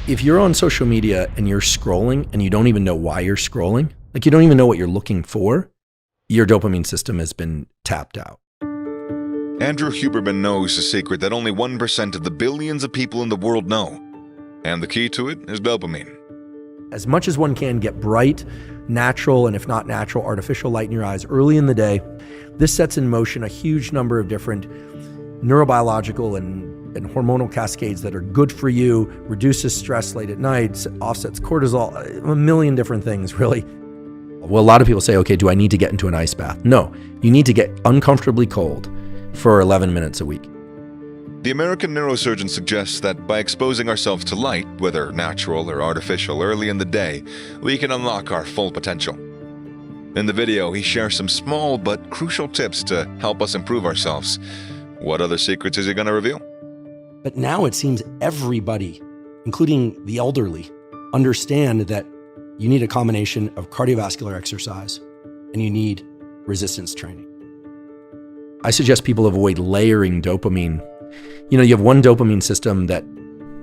If you're on social media and you're scrolling and you don't even know why you're scrolling, like you don't even know what you're looking for, your dopamine system has been tapped out. Andrew Huberman knows a secret that only 1% of the billions of people in the world know. And the key to it is dopamine. As much as one can get bright, natural, and if not natural, artificial light in your eyes early in the day, this sets in motion a huge number of different neurobiological and hormonal cascades that are good for you, reduces stress late at night, offsets cortisol, a million different things, really. Well, a lot of people say, okay, do I need to get into an ice bath? No, you need to get uncomfortably cold for 11 minutes a week. The American neurosurgeon suggests that by exposing ourselves to light, whether natural or artificial, early in the day, we can unlock our full potential. In the video, he shares some small but crucial tips to help us improve ourselves. What other secrets is he going to reveal? But now it seems everybody, including the elderly, understand that you need a combination of cardiovascular exercise and you need resistance training. I suggest people avoid layering dopamine. You know, you have one dopamine system that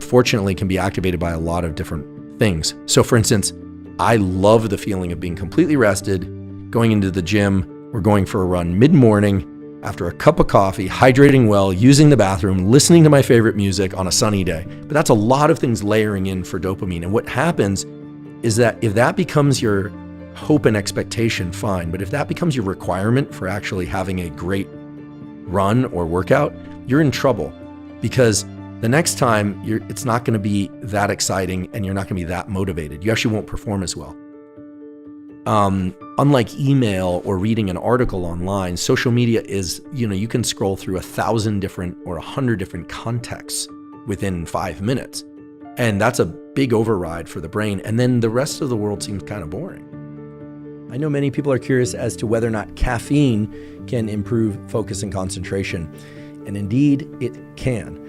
fortunately can be activated by a lot of different things. So for instance, I love the feeling of being completely rested, going into the gym or going for a run mid-morning after a cup of coffee, hydrating well, using the bathroom, listening to my favorite music on a sunny day. But that's a lot of things layering in for dopamine. And what happens is that if that becomes your hope and expectation, fine. But if that becomes your requirement for actually having a great run or workout, you're in trouble, because the next time it's not going to be that exciting and you're not going to be that motivated. You actually won't perform as well. Unlike email or reading an article online, social media is, you can scroll through 1,000 different or 100 different contexts within 5 minutes. And that's a big override for the brain. And then the rest of the world seems kind of boring. I know many people are curious as to whether or not caffeine can improve focus and concentration. And indeed, it can.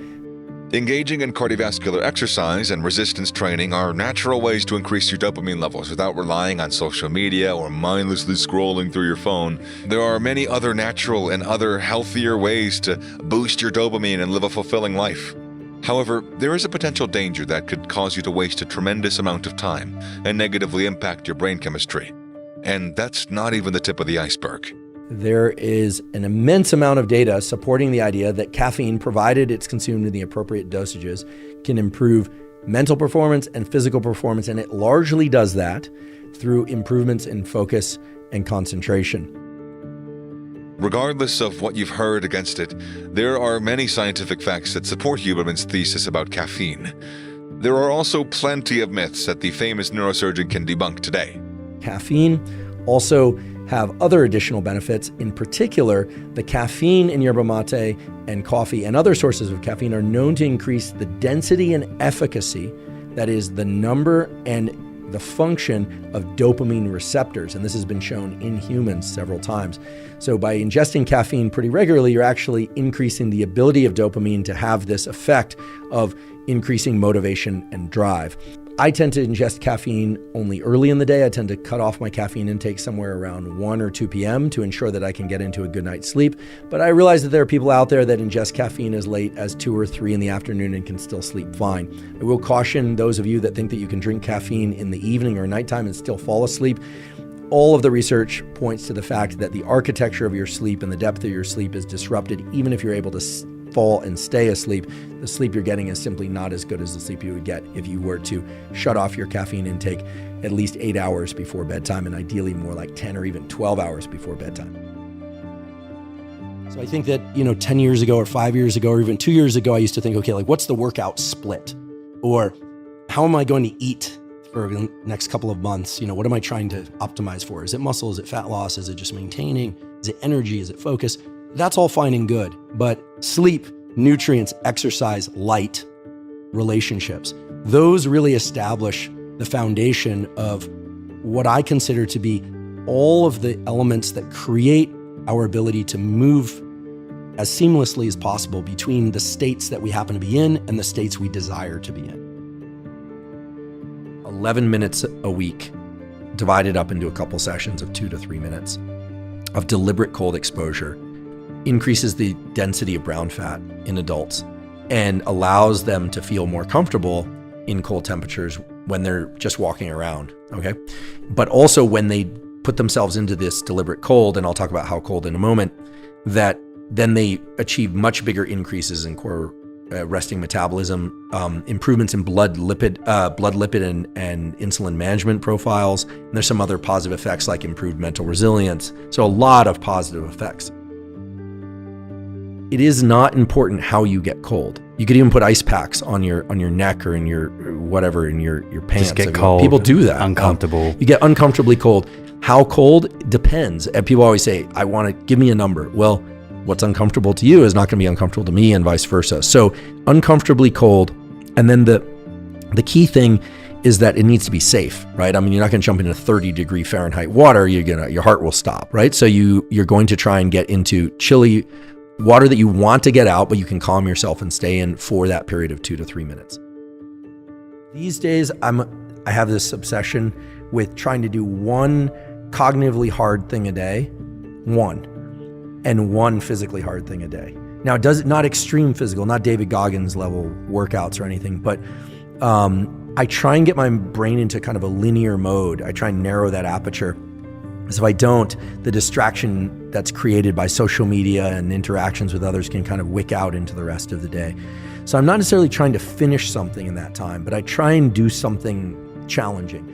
Engaging in cardiovascular exercise and resistance training are natural ways to increase your dopamine levels without relying on social media or mindlessly scrolling through your phone. There are many other natural and other healthier ways to boost your dopamine and live a fulfilling life. However, there is a potential danger that could cause you to waste a tremendous amount of time and negatively impact your brain chemistry. And that's not even the tip of the iceberg. There is an immense amount of data supporting the idea that caffeine, provided it's consumed in the appropriate dosages, can improve mental performance and physical performance, and it largely does that through improvements in focus and concentration. Regardless of what you've heard against it, there are many scientific facts that support Huberman's thesis about caffeine. There are also plenty of myths that the famous neurosurgeon can debunk today. Caffeine also have other additional benefits. In particular, the caffeine in yerba mate and coffee and other sources of caffeine are known to increase the density and efficacy, that is the number and the function of dopamine receptors. And this has been shown in humans several times. So by ingesting caffeine pretty regularly, you're actually increasing the ability of dopamine to have this effect of increasing motivation and drive. I tend to ingest caffeine only early in the day. I tend to cut off my caffeine intake somewhere around 1 or 2 p.m. to ensure that I can get into a good night's sleep. But I realize that there are people out there that ingest caffeine as late as 2 or 3 in the afternoon and can still sleep fine. I will caution those of you that think that you can drink caffeine in the evening or nighttime and still fall asleep. All of the research points to the fact that the architecture of your sleep and the depth of your sleep is disrupted, even if you're able to fall and stay asleep. The sleep you're getting is simply not as good as the sleep you would get if you were to shut off your caffeine intake at least 8 hours before bedtime, and ideally more like 10 or even 12 hours before bedtime. So I think that, 10 years ago or 5 years ago or even 2 years ago, I used to think, okay, what's the workout split? Or how am I going to eat for the next couple of months? What am I trying to optimize for? Is it muscle? Is it fat loss? Is it just maintaining? Is it energy? Is it focus? That's all fine and good, but sleep, nutrients, exercise, light, relationships, those really establish the foundation of what I consider to be all of the elements that create our ability to move as seamlessly as possible between the states that we happen to be in and the states we desire to be in. 11 minutes a week, divided up into a couple sessions of 2 to 3 minutes of deliberate cold exposure, increases the density of brown fat in adults and allows them to feel more comfortable in cold temperatures when they're just walking around, okay? But also when they put themselves into this deliberate cold, and I'll talk about how cold in a moment, that then they achieve much bigger increases in core resting metabolism, improvements in blood lipid and insulin management profiles. And there's some other positive effects like improved mental resilience. So a lot of positive effects. It is not important how you get cold. You could even put ice packs on your neck or in your whatever, in your pants. Just get cold. People do that. Uncomfortable. You get uncomfortably cold. How cold depends. And people always say, I want to give me a number. Well, what's uncomfortable to you is not going to be uncomfortable to me and vice versa. So uncomfortably cold. And then the key thing is that it needs to be safe, right? I mean, you're not going to jump into 30-degree Fahrenheit water. Your heart will stop, right? So you're going to try and get into chilly water that you want to get out, but you can calm yourself and stay in for that period of 2 to 3 minutes. These days, I have this obsession with trying to do one cognitively hard thing a day, and one physically hard thing a day. Now, it does not extreme physical, not David Goggins level workouts or anything, but I try and get my brain into kind of a linear mode. I try and narrow that aperture. Because if I don't, the distraction that's created by social media and interactions with others can kind of wick out into the rest of the day. So I'm not necessarily trying to finish something in that time, but I try and do something challenging.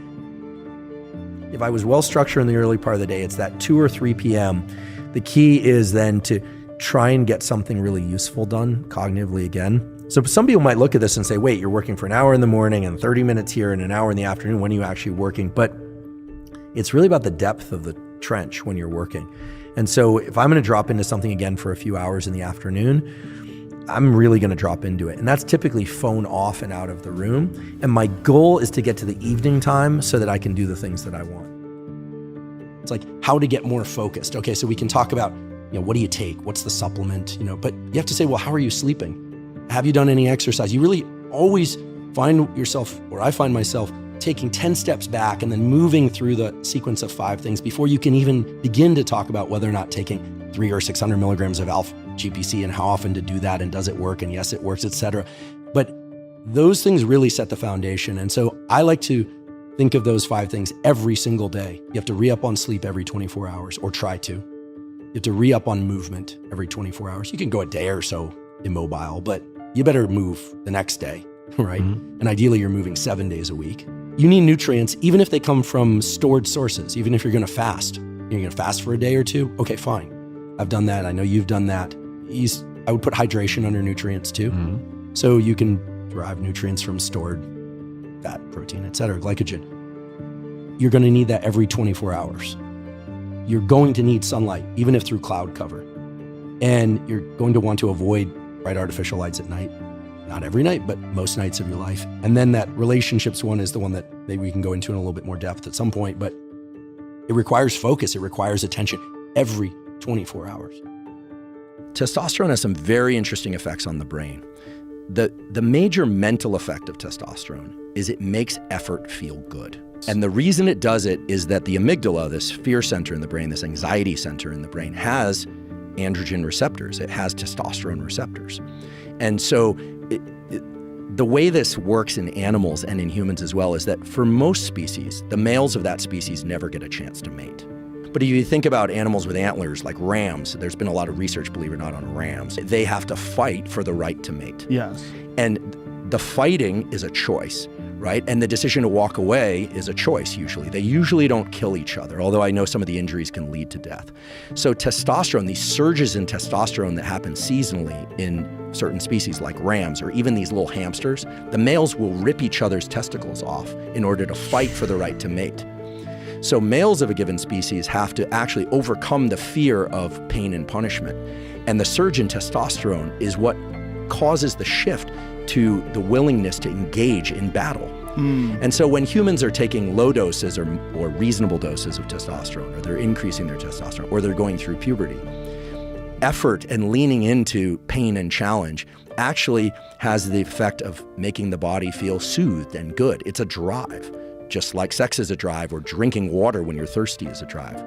If I was well structured in the early part of the day, it's that 2 or 3 p.m. The key is then to try and get something really useful done cognitively again. So some people might look at this and say, wait, you're working for an hour in the morning and 30 minutes here and an hour in the afternoon. When are you actually working? But it's really about the depth of the trench when you're working. And so if I'm going to drop into something again for a few hours in the afternoon, I'm really going to drop into it. And that's typically phone off and out of the room. And my goal is to get to the evening time so that I can do the things that I want. It's like how to get more focused. Okay, so we can talk about, what do you take? What's the supplement? But you have to say, well, how are you sleeping? Have you done any exercise? You really always find yourself, or I find myself, taking 10 steps back and then moving through the sequence of 5 things before you can even begin to talk about whether or not taking 300 or 600 milligrams of alpha GPC and how often to do that and does it work and yes, it works, etc. But those things really set the foundation. And so I like to think of those 5 things every single day. You have to re-up on sleep every 24 hours or try to. You have to re-up on movement every 24 hours. You can go a day or so immobile, but you better move the next day, right? Mm-hmm. And ideally you're moving 7 days a week. You need nutrients, even if they come from stored sources, even if you're going to fast. You're going to fast for a day or 2? Okay, fine. I've done that. I know you've done that. I would put hydration under nutrients too. Mm-hmm. So you can derive nutrients from stored fat, protein, etc., glycogen. You're going to need that every 24 hours. You're going to need sunlight, even if through cloud cover. And you're going to want to avoid bright artificial lights at night. Not every night, but most nights of your life. And then that relationships one is the one that maybe we can go into in a little bit more depth at some point, but it requires focus. It requires attention every 24 hours. Testosterone has some very interesting effects on the brain. The major mental effect of testosterone is it makes effort feel good. And the reason it does it is that the amygdala, this fear center in the brain, this anxiety center in the brain, has androgen receptors. It has testosterone receptors. And so the way this works in animals and in humans as well is that for most species, the males of that species never get a chance to mate. But if you think about animals with antlers, like rams, there's been a lot of research, believe it or not, on rams. They have to fight for the right to mate. Yes. And the fighting is a choice, right? And the decision to walk away is a choice usually. They usually don't kill each other, although I know some of the injuries can lead to death. So testosterone, these surges in testosterone that happen seasonally in certain species like rams or even these little hamsters, the males will rip each other's testicles off in order to fight for the right to mate. So males of a given species have to actually overcome the fear of pain and punishment. And the surge in testosterone is what causes the shift to the willingness to engage in battle. And so when humans are taking low doses or reasonable doses of testosterone, or they're increasing their testosterone, or they're going through puberty, effort and leaning into pain and challenge actually has the effect of making the body feel soothed and good. It's a drive, just like sex is a drive or drinking water when you're thirsty is a drive.